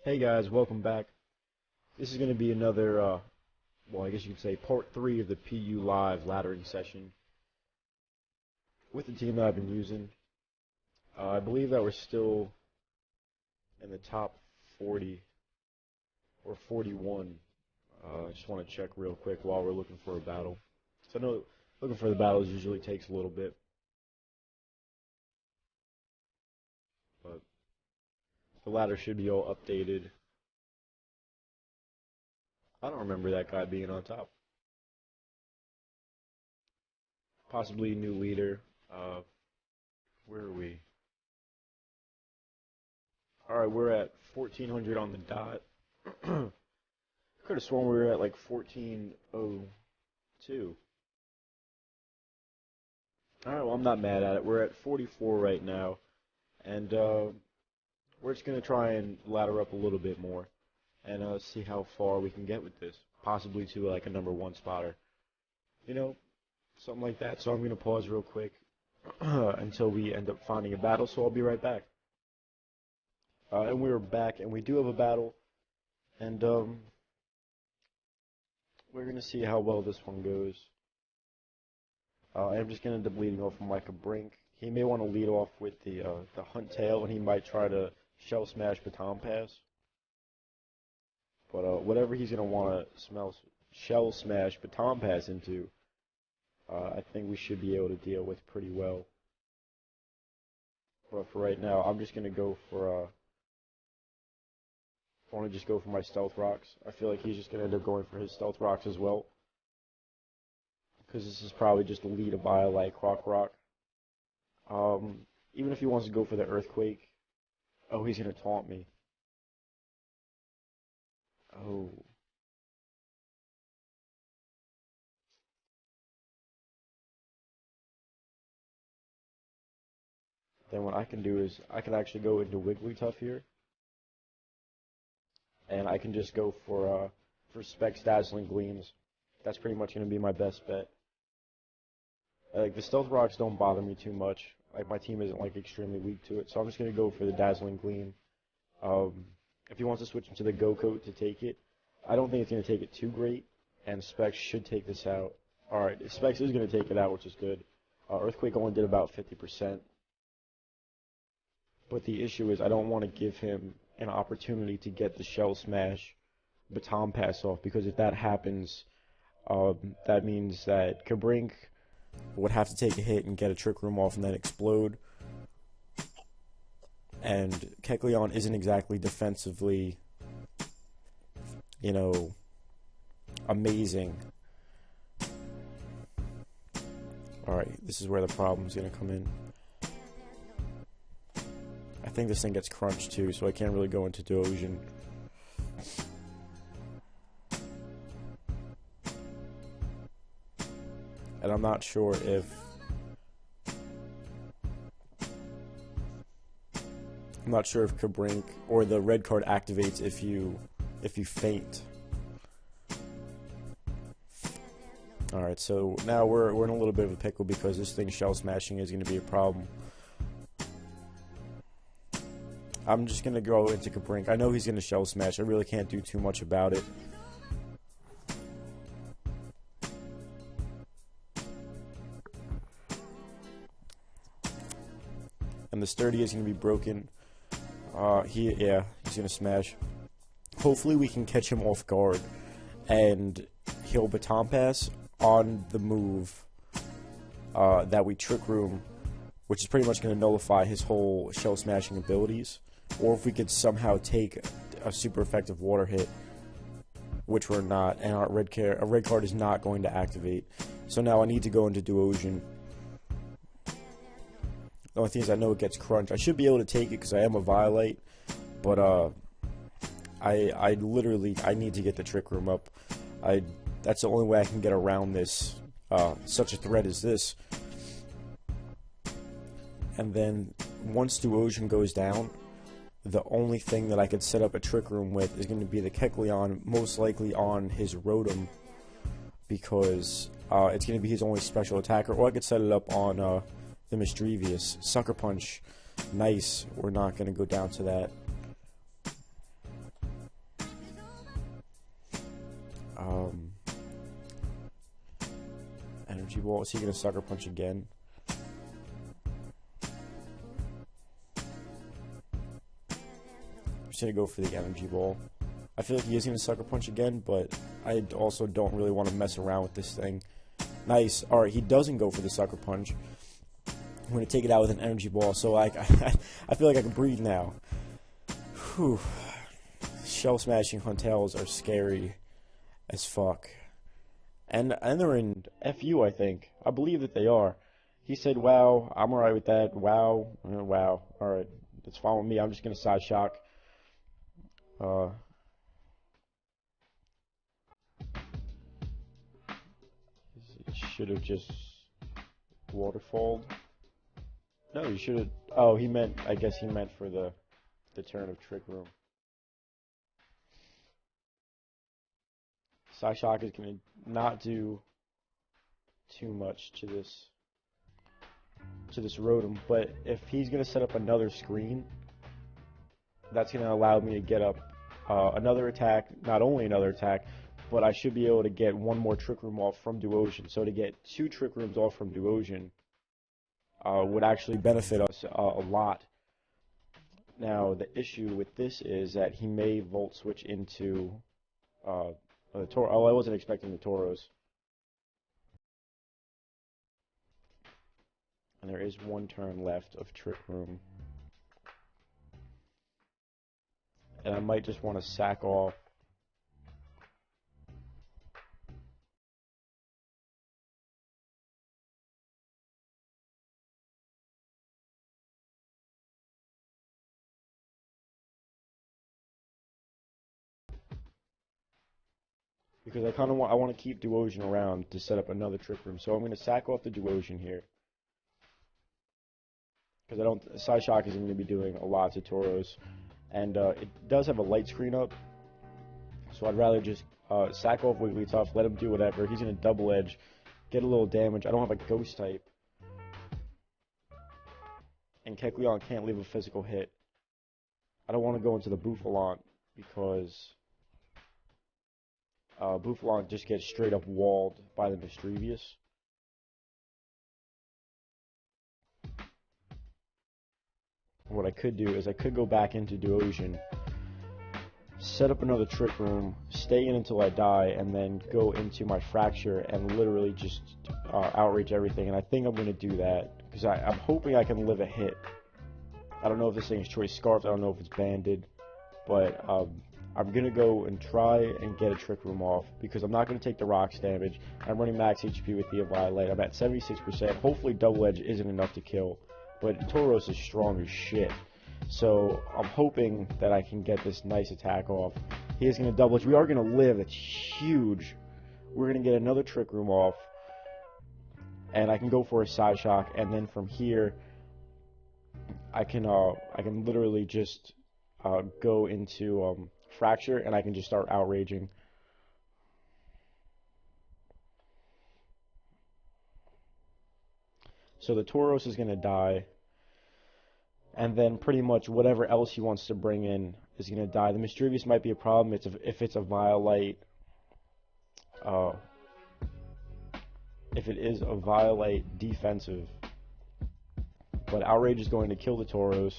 Hey guys, welcome back. This is going to be another, well, I guess you could say part 3 of the PU Live laddering session with the team that I've been using. I believe that we're still in the top 40 or 41. I just want to check real quick while we're looking for a battle. So I know looking for the battles usually takes a little bit, but the ladder should be all updated. I don't remember that guy being on top. Possibly a new leader. Where are we? Alright, we're at 1400 on the dot. Could have sworn we were at like 1402. Alright, well, I'm not mad at it. We're at 44 right now. And we're just going to try and ladder up a little bit more and see how far we can get with this. Possibly to like a number 1 spotter. You know, something like that. So I'm going to pause real quick until we end up finding a battle, so I'll be right back. And we're back, and we do have a battle, and we're going to see how well this one goes. I'm just going to end up leading off with Micah Brink. He may want to lead off with the Hunt Tail, and he might try to shell smash baton pass. But whatever he's going to want to shell smash baton pass into, I think we should be able to deal with pretty well. But for right now, I'm just going to go for... I want to just go for my stealth rocks. I feel like he's just going to end up going for his stealth rocks as well. Because this is probably just a lead a bio like Croc Rock. Even if he wants to go for the Earthquake. Oh, he's going to taunt me. Oh. Then what I can do is I can actually go into Wigglytuff here. And I can just go for Specs Dazzling Gleams. That's pretty much going to be my best bet. Like, the Stealth Rocks don't bother me too much. Like, my team isn't, like, extremely weak to it. So I'm just going to go for the Dazzling Gleam. If he wants to switch into the Go Coat to take it, I don't think it's going to take it too great. And Specs should take this out. Alright, Specs is going to take it out, which is good. Earthquake only did about 50%. But the issue is I don't want to give him an opportunity to get the Shell Smash baton pass off, because if that happens, that means that Kabrink would have to take a hit and get a Trick Room off and then explode. And Kecleon isn't exactly defensively, you know, amazing. Alright, this is where the problem's going to come in. I think this thing gets crunched too, so I can't really go into Deogen. And I'm not sure if... I'm not sure if Kabrink or the red card activates if you faint. Alright, so now we're in a little bit of a pickle because this thing shell smashing is going to be a problem. I'm just going to go into Kabrink. I know he's going to shell smash. I really can't do too much about it. And the sturdy is going to be broken. He's going to smash. Hopefully we can catch him off guard and he'll baton pass on the move that we Trick Room, which is pretty much going to nullify his whole shell smashing abilities. Or if we could somehow take a super effective water hit, which we're not, and a red card is not going to activate. So now I need to go into Deogen. The only thing is I know it gets crunched. I should be able to take it because I am a Violite, but I literally need to get the Trick Room up. That's the only way I can get around this, such a threat as this. And then once Deogen goes down, the only thing that I could set up a Trick Room with is going to be the Kecleon, most likely on his Rotom, because it's going to be his only special attacker, or I could set it up on the Mischievous. Sucker Punch, nice, we're not going to go down to that. Energy Ball. Is he gonna Sucker Punch again? I'm just gonna go for the Energy Ball. I feel like he is gonna Sucker Punch again, but I also don't really want to mess around with this thing. Nice. Alright, he doesn't go for the Sucker Punch. I'm gonna take it out with an Energy Ball, so I feel like I can breathe now. Whew. Shell Smashing Huntels are scary as fuck. And they're in FU, I think. I believe that they are. He said, wow, I'm alright with that. Wow. Wow. Alright. That's fine with me. I'm just going to Side Shock. Should have just Waterfalled. No, you should have... Oh, he meant... I guess he meant for the turn of Trick Room. Psyshock is going to not do too much to this Rotom, but if he's going to set up another screen, that's going to allow me to get up another attack, not only another attack, but I should be able to get one more Trick Room off from Duosion. So to get 2 Trick Rooms off from Duosion would actually benefit us a lot. Now, the issue with this is that he may Volt Switch into oh, I wasn't expecting the Tauros. And there is 1 turn left of Trick Room. And I might just want to sack off. Because I kind of want to keep Duosion around to set up another Trick Room. So I'm going to sack off the Duosion here. Because Psyshock is going to be doing a lot to Tauros. And it does have a light screen up. So I'd rather just sack off Wigglytuff, let him do whatever. He's going to Double Edge, get a little damage. I don't have a Ghost type. And Kecleon can't leave a physical hit. I don't want to go into the Bouffalant because Bouffalant just gets straight up walled by the Mischievous. What I could do is I could go back into Duosion, set up another Trick Room, stay in until I die, and then go into my Fracture and literally just outrage everything. And I think I'm going to do that because I'm hoping I can live a hit. I don't know if this thing is Choice Scarf, I don't know if it's banded, but I'm going to go and try and get a Trick Room off because I'm not going to take the Rocks damage. I'm running max HP with the Violet. I'm at 76%. Hopefully Double Edge isn't enough to kill. But Tauros is strong as shit. So I'm hoping that I can get this nice attack off. He is going to Double Edge. We are going to live. That's huge. We're going to get another Trick Room off. And I can go for a Side Shock. And then from here, I can literally just go into Fracture. And I can just start outraging. So the Tauros is going to die, and then pretty much whatever else he wants to bring in is going to die. The Mischievous might be a problem if it's a Violet. If it is a Violet defensive. But Outrage is going to kill the Tauros.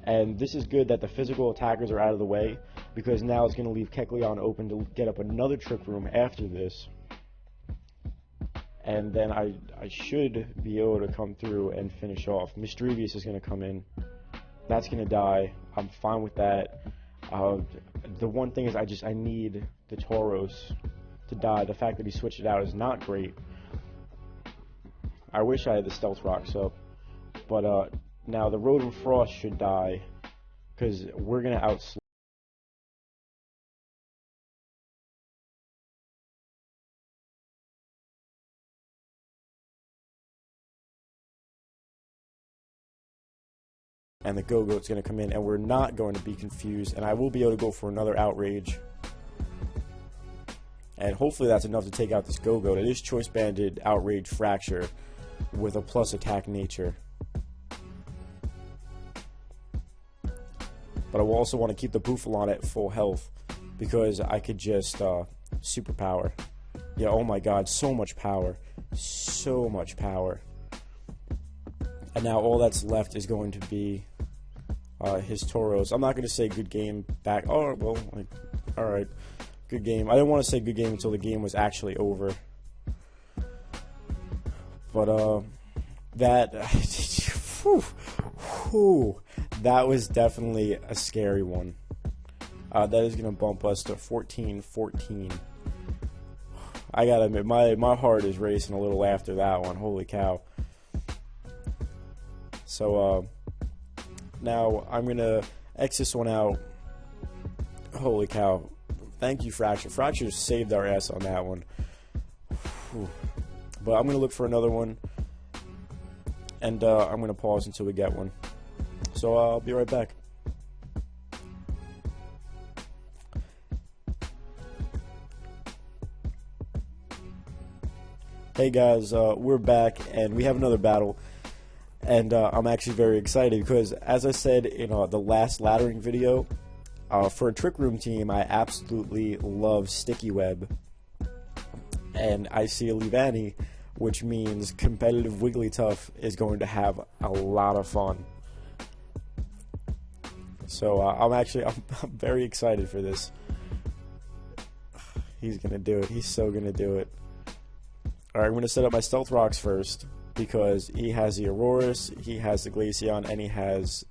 And this is good that the physical attackers are out of the way, because now it's going to leave Kecleon open to get up another Trick Room after this. And then I should be able to come through and finish off. Mischievous is going to come in. That's going to die. I'm fine with that. The one thing is I need the Tauros to die. The fact that he switched it out is not great. I wish I had the Stealth Rocks up. But now the Rotom Frost should die because we're going to outslow. And the Go-Goat's going to come in, and we're not going to be confused, and I will be able to go for another Outrage. And hopefully that's enough to take out this Go-Goat. It is Choice Banded Outrage Fracture with a plus attack nature. But I will also want to keep the Bouffalant at full health, because I could just superpower. Yeah, oh my god, so much power. So much power. And now all that's left is going to be his Tauros. I'm not going to say good game back. Oh, well, like, alright. Good game. I didn't want to say good game until the game was actually over. But, that... that was definitely a scary one. That is going to bump us to 14-14. I gotta admit, my heart is racing a little after that one. Holy cow. So, now I'm going to X this one out. Holy cow. Thank you, Fracture. Fracture saved our ass on that one. Whew. But I'm going to look for another one. And I'm going to pause until we get one. So I'll be right back. Hey guys, we're back and we have another battle. And I'm actually very excited because, as I said in the last laddering video, for a Trick Room team, I absolutely love Sticky Web. And I see a Leavanny, which means competitive Wigglytuff is going to have a lot of fun. So I'm very excited for this. He's gonna do it. He's so gonna do it. All right, I'm gonna set up my Stealth Rocks first because he has the Aurorus, he has the Glaceon, and he has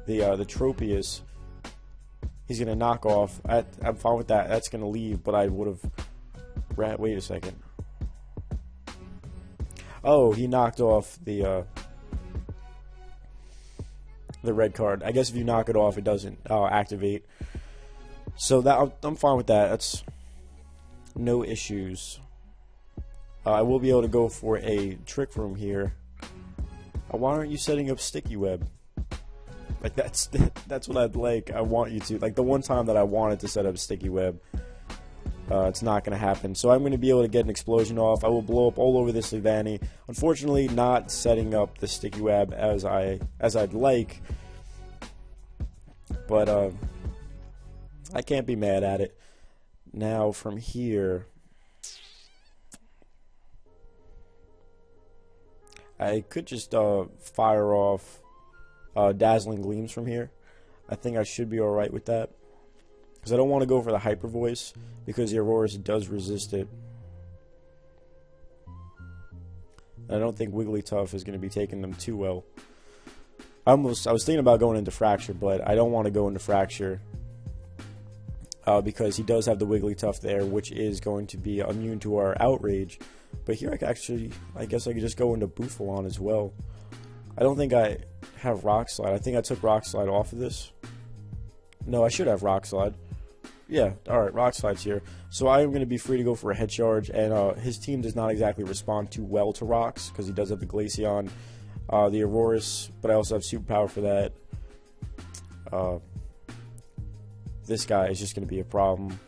the Tropius. He's gonna knock off. I'm fine with that. That's gonna leave, but I would have. Wait a second. Oh, he knocked off the red card. I guess if you knock it off, it doesn't activate. So that I'm fine with that. That's no issues. I will be able to go for a Trick Room here. Why aren't you setting up Sticky Web? Like that's what I'd like. I want you to. Like the one time that I wanted to set up Sticky Web, it's not going to happen. So I'm going to be able to get an explosion off. I will blow up all over this Leavanny. Unfortunately, not setting up the Sticky Web as I'd like. But I can't be mad at it. Now from here, I could just fire off Dazzling Gleams from here. I think I should be alright with that. Because I don't want to go for the Hyper Voice, because the Aurorus does resist it. And I don't think Wigglytuff is going to be taking them too well. I was thinking about going into Fracture, but I don't want to go into Fracture. Because he does have the Wigglytuff there, which is going to be immune to our Outrage. But here I guess I could just go into Bouffalon as well. I don't think I have Rock Slide. I think I took Rock Slide off of this. No, I should have Rock Slide. Yeah, alright, Rock Slide's here. So I am going to be free to go for a Head Charge, and his team does not exactly respond too well to Rocks, because he does have the Glaceon, the Aurorus, but I also have Superpower for that. This guy is just going to be a problem.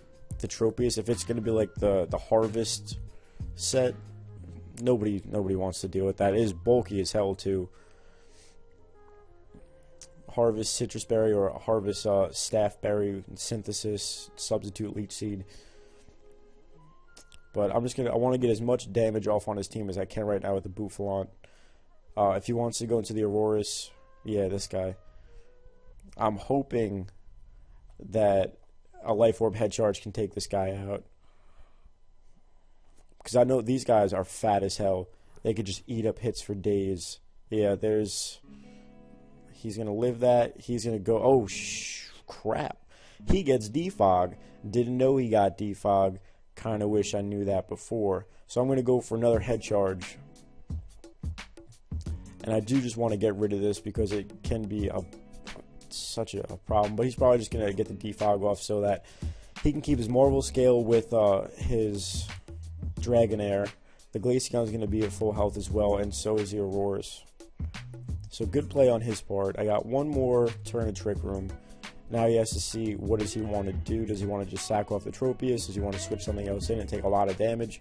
The Tropius, if it's going to be like the Harvest set, nobody wants to deal with that. It is bulky as hell too. Harvest Citrus Berry or Harvest Staff Berry Synthesis Substitute Leech Seed. But I want to get as much damage off on his team as I can right now with the Bouffalon. If he wants to go into the Aurorus, yeah, this guy. I'm hoping that a Life Orb Head Charge can take this guy out. Because I know these guys are fat as hell. They could just eat up hits for days. Yeah, he's going to live that. He's going to go... Oh, crap. He gets Defog. Didn't know he got Defog. Kind of wish I knew that before. So I'm going to go for another Head Charge. And I do just want to get rid of this because it can be such a problem. But he's probably just going to get the Defog off so that he can keep his Marvel Scale with his Dragonair. The Glaceon is going to be at full health as well, and so is the Aurorus. So good play on his part. I got one more turn of Trick Room. Now he has to see what does he want to do. Does he want to just sack off the Tropius? Does he want to switch something else in and take a lot of damage?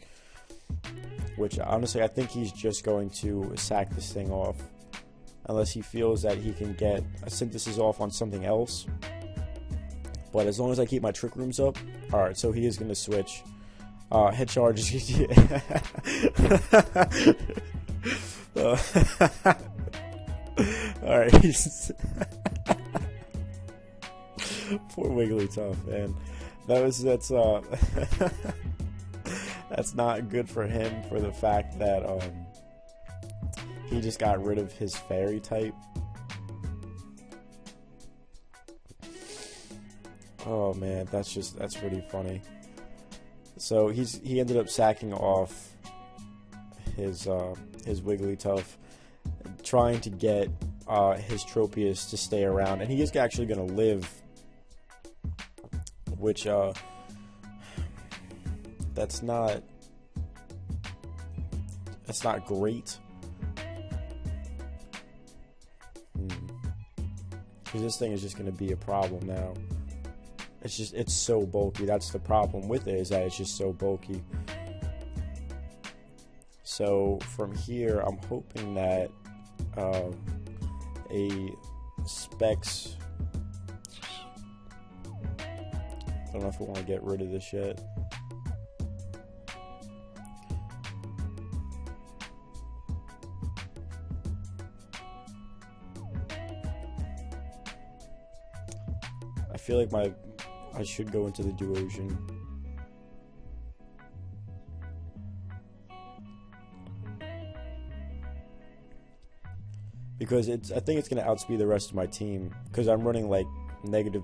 Which, honestly, I think he's just going to sack this thing off. Unless he feels that he can get a Synthesis off on something else. But as long as I keep my trick rooms up, alright, so he is going to switch. Head charge is... Alright, poor Wigglytuff, man. That's that's not good for him for the fact that he just got rid of his fairy type. Oh man, that's pretty funny. So he ended up sacking off his Wigglytuff, trying to get his Tropius to stay around, and he is actually going to live, which that's not great. Because this thing is just going to be a problem now. It's so bulky. That's the problem with it, is that it's just so bulky. So from here, I'm hoping that a Specs... I don't know if we want to get rid of this yet. I feel like I should go into the Duosion. Because I think it's going to outspeed the rest of my team. Because I'm running like negative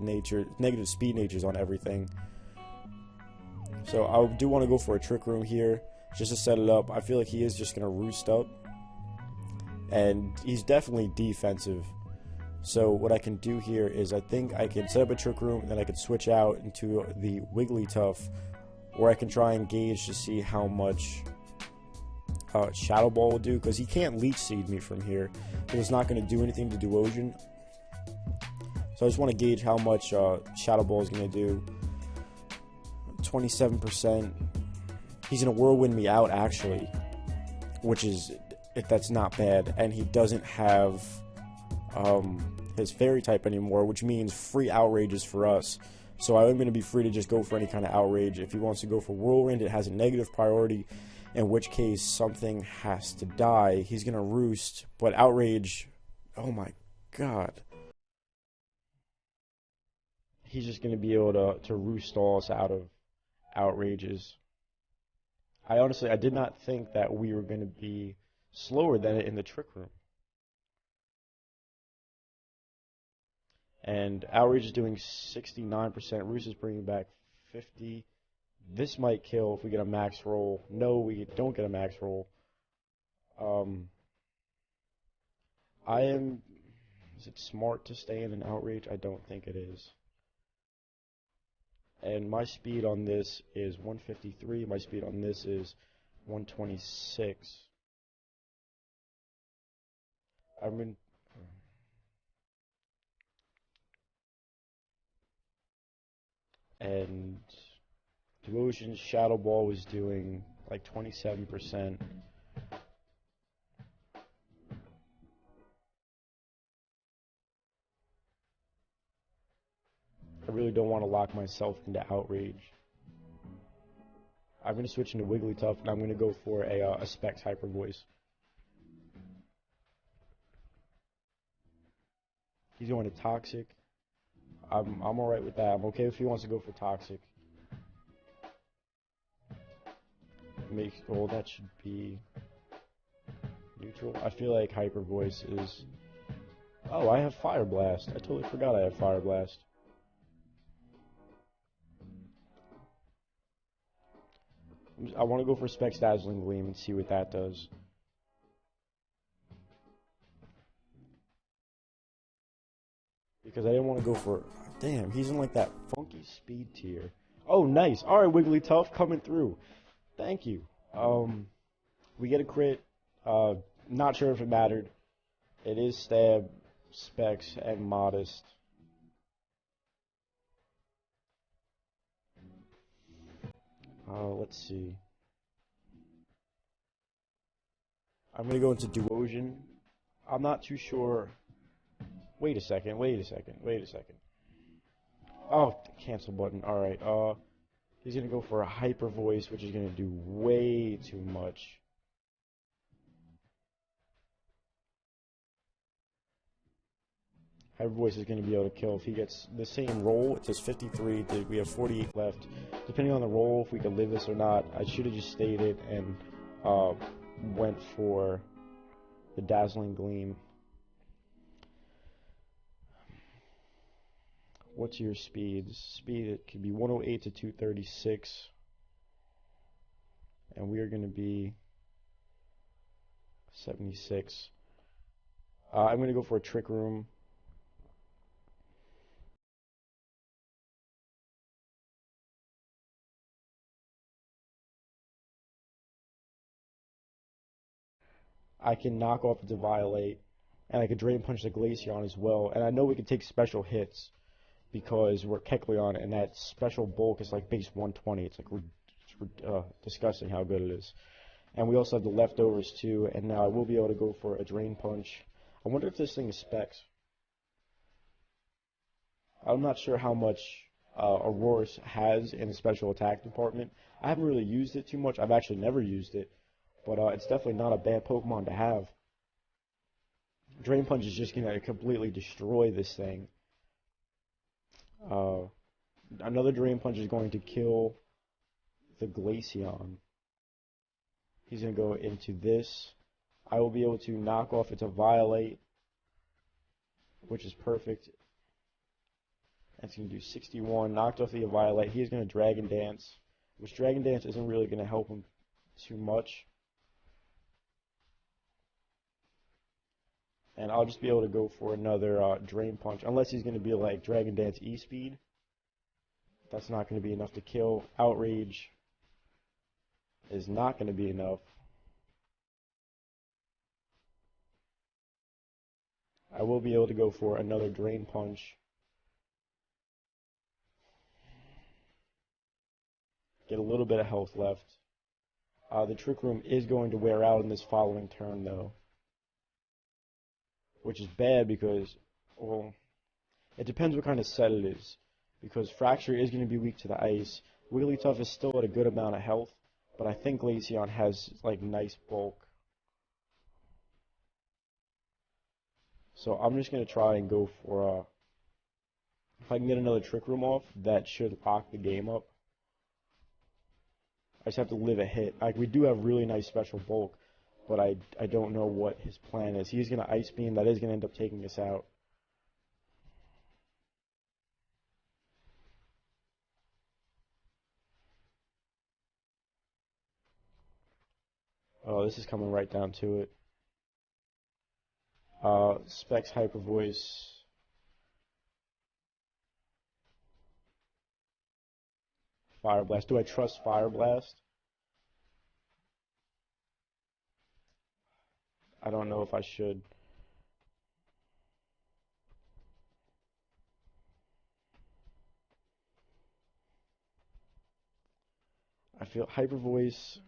speed natures on everything. So I do want to go for a trick room here, just to set it up. I feel like he is just going to roost up. And he's definitely defensive. So what I can do here is I think I can set up a trick room, and then I can switch out into the Wigglytuff, where I can try and gauge to see how much Shadow Ball will do, because he can't Leech Seed me from here, because it's not going to do anything to Duosion. So I just want to gauge how much Shadow Ball is going to do. 27%. He's going to Whirlwind me out, actually, which is, that's not bad, and he doesn't have his fairy type anymore, which means free outrages for us. So I'm going to be free to just go for any kind of outrage. If he wants to go for Whirlwind, it has a negative priority, in which case something has to die. He's going to roost, but outrage, oh my god. He's just going to be able to roost all us out of outrages. I did not think that we were going to be slower than it in the trick room. And outrage is doing 69%. Roost is bringing back 50. This might kill if we get a max roll. No, we don't get a max roll. Is it smart to stay in an outrage? I don't think it is. And my speed on this is 153. My speed on this is 126. And Duosion's Shadow Ball was doing like 27%. I really don't want to lock myself into outrage. I'm going to switch into Wigglytuff, and I'm going to go for a Specs Hyper Voice. He's going to Toxic. I'm alright with that. I'm okay if he wants to go for Toxic. That should be neutral. I feel like Hyper Voice is... Oh, I have Fire Blast. I totally forgot I have Fire Blast. I want to go for Specs Dazzling Gleam and see what that does. Because I didn't want to go for... Damn, he's in like that funky speed tier. Oh, nice. Alright, Wigglytuff, coming through. Thank you. We get a crit. Not sure if it mattered. It is Stab, Specs, and Modest. Let's see. I'm going to go into Duosion. I'm not too sure. Wait a second. Oh, cancel button. Alright, he's gonna go for a hyper voice, which is gonna do way too much. Hyper voice is gonna be able to kill if he gets the same roll. It says 53, we have 48 left. Depending on the roll, if we can live this or not, I should have just stayed it and went for the Dazzling Gleam. What's your speeds? Speed, it could be 108 to 236. And we are going to be 76. I'm going to go for a Trick Room. I can knock off the Violate, and I could Drain Punch the Glaceon as well. And I know we can take special hits because we're Kecleon, and that special bulk is like base 120. It's like disgusting how good it is. And we also have the leftovers too, and now I will be able to go for a Drain Punch. I wonder if this thing is specs. I'm not sure how much Aurorus has in the special attack department. I haven't really used it too much. I've actually never used it, but it's definitely not a bad Pokemon to have. Drain Punch is just going to completely destroy this thing. Another Drain Punch is going to kill the Glaceon. He's going to go into this. I will be able to knock off its Violate, which is perfect. That's going to do 61. Knocked off the Violate. He's going to Dragon Dance, which Dragon Dance isn't really going to help him too much. And I'll just be able to go for another Drain Punch, unless he's going to be like Dragon Dance E-Speed. That's not going to be enough to kill. Outrage is not going to be enough. I will be able to go for another Drain Punch. Get a little bit of health left. The Trick Room is going to wear out in this following turn, though. Which is bad because, well, it depends what kind of set it is. Because Fracture is going to be weak to the ice. Wigglytuff is still at a good amount of health, but I think Glaceon has, like, nice bulk. So I'm just going to try and go for, if I can get another Trick Room off, that should lock the game up. I just have to live a hit. We do have really nice special bulk, but I don't know what his plan is. He's going to Ice Beam. That is going to end up taking us out. Oh, this is coming right down to it. Specs Hyper Voice. Fire Blast. Do I trust Fire Blast? I don't know if I should. I feel Hyper Voice,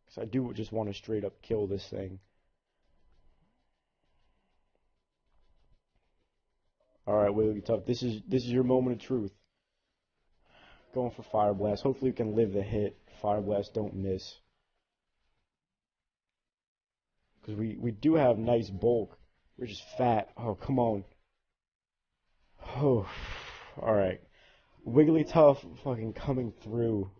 because I do just want to straight up kill this thing. Alright, Wigglytuff, this is your moment of truth. Going for Fire Blast. Hopefully we can live the hit. Fire Blast, don't miss. Because we do have nice bulk. We're just fat. Oh, come on. Oh, alright. Wigglytuff fucking coming through.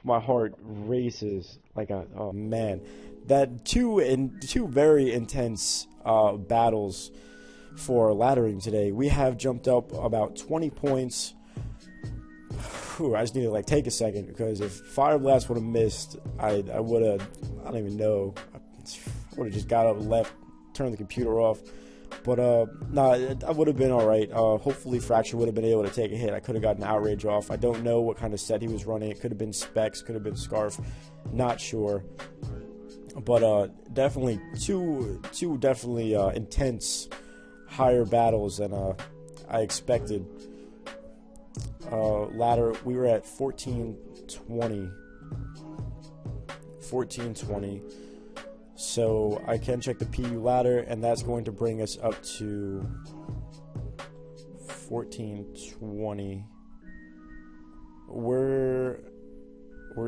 My heart races like a, oh man. That two very intense battles for laddering today. We have jumped up about 20 points. Whew, I just need to like take a second, because if Fire Blast would have missed, I would have, I don't even know, I would have just got up, left, turned the computer off. But nah, I would have been alright. Hopefully Fracture would have been able to take a hit. I could have gotten Outrage off. I don't know what kind of set he was running. It could have been Specs, could have been Scarf, not sure. But definitely two definitely intense higher battles than I expected. Ladder, we were at 1420. So I can check the PU ladder, and that's going to bring us up to 1420. We're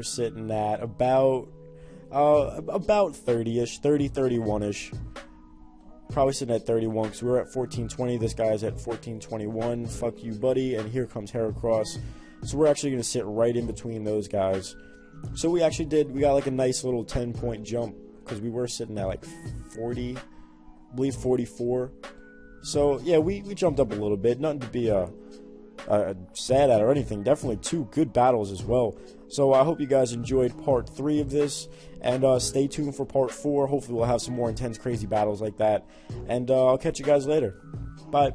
sitting at about 30-ish, 30, 31-ish. Probably sitting at 31 because we were at 1420. This guy's at 1421. Fuck you, buddy. And here comes Heracross. So we're actually going to sit right in between those guys. So we got like a nice little 10-point jump because we were sitting at like 40, I believe 44. So yeah, we jumped up a little bit. Nothing to be sad at or anything. Definitely 2 good battles as well. So I hope you guys enjoyed part 3 of this, and stay tuned for part 4. Hopefully we'll have some more intense, crazy battles like that, and I'll catch you guys later. Bye.